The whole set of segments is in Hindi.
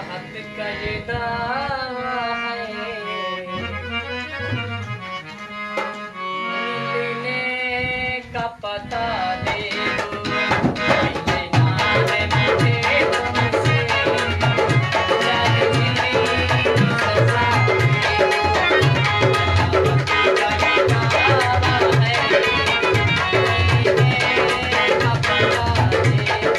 चाहत का ये दावा है, मिलने का पता दे दो, मिलना है मुझे तुमसे, चाहे मेरी सजा दे दो, चाहत का ये दावा है, मिलने का पता दे दो।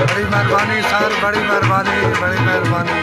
बड़ी मेहरबानी सर, बड़ी मेहरबानी, बड़ी मेहरबानी।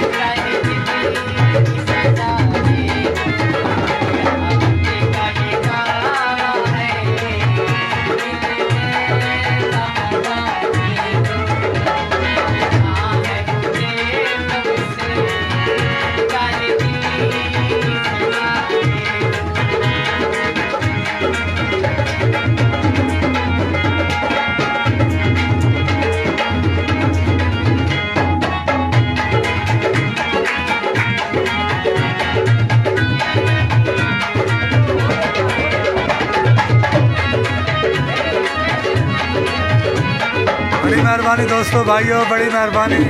बड़ी मेहरबानी दोस्तों, भाइयों, बड़ी मेहरबानी।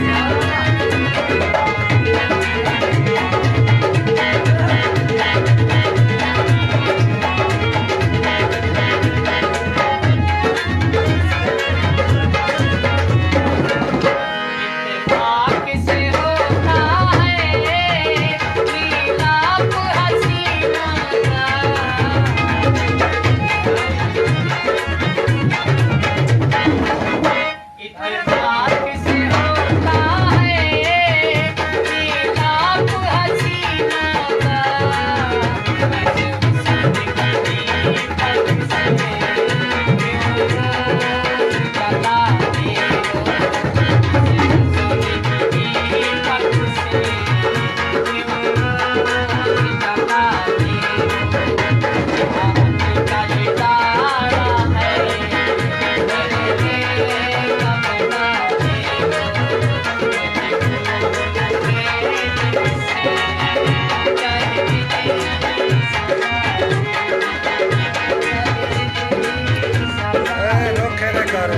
कर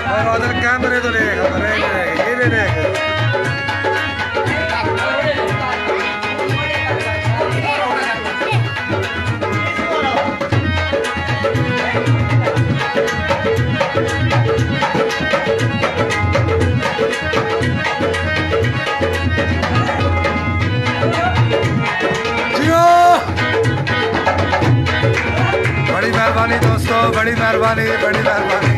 और बादल कैमरे तो देख ये भी देख बड़ी मेहरबानी दोस्तों, बड़ी मेहरबानी, बड़ी मेहरबानी।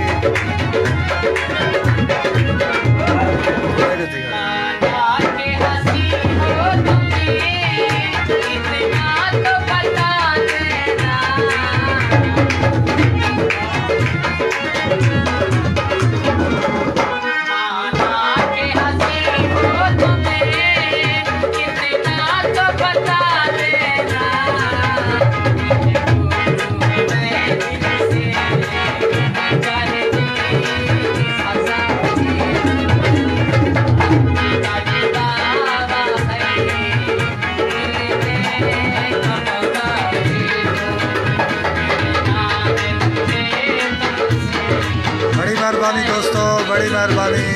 बड़ी मेहरबानी दोस्तों, बड़ी मेहरबानी।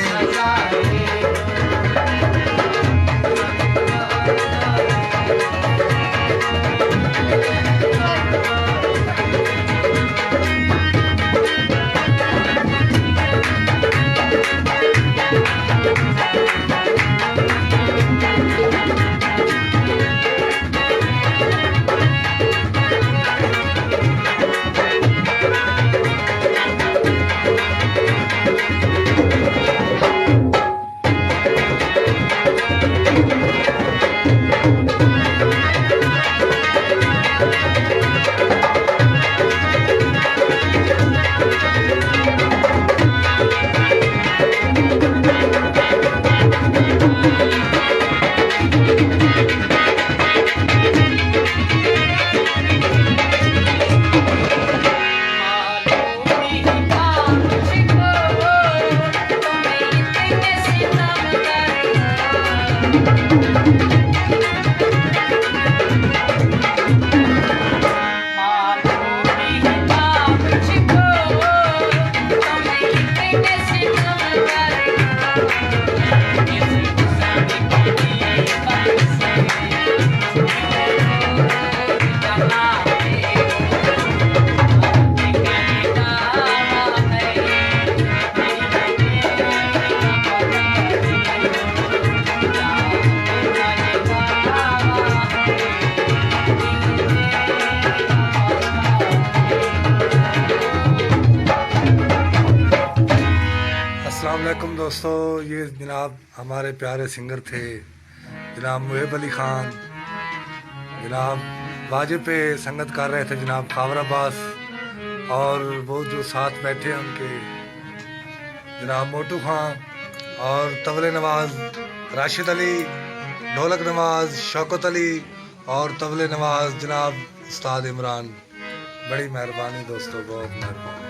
अस्सलामुअलैकुम दोस्तों, ये जनाब हमारे प्यारे सिंगर थे जनाब मुहिब अली ख़ान। जनाब वाजिब पे संगत कर रहे थे जनाब खावर अब्बास, और वो जो साथ बैठे हैं उनके जनाब मोटू खान, और तबले नवाज राशिद अली, ढोलक नवाज शौकत अली, और तबले नवाज जनाब उस्ताद इमरान। बड़ी मेहरबानी दोस्तों, बहुत मेहरबानी।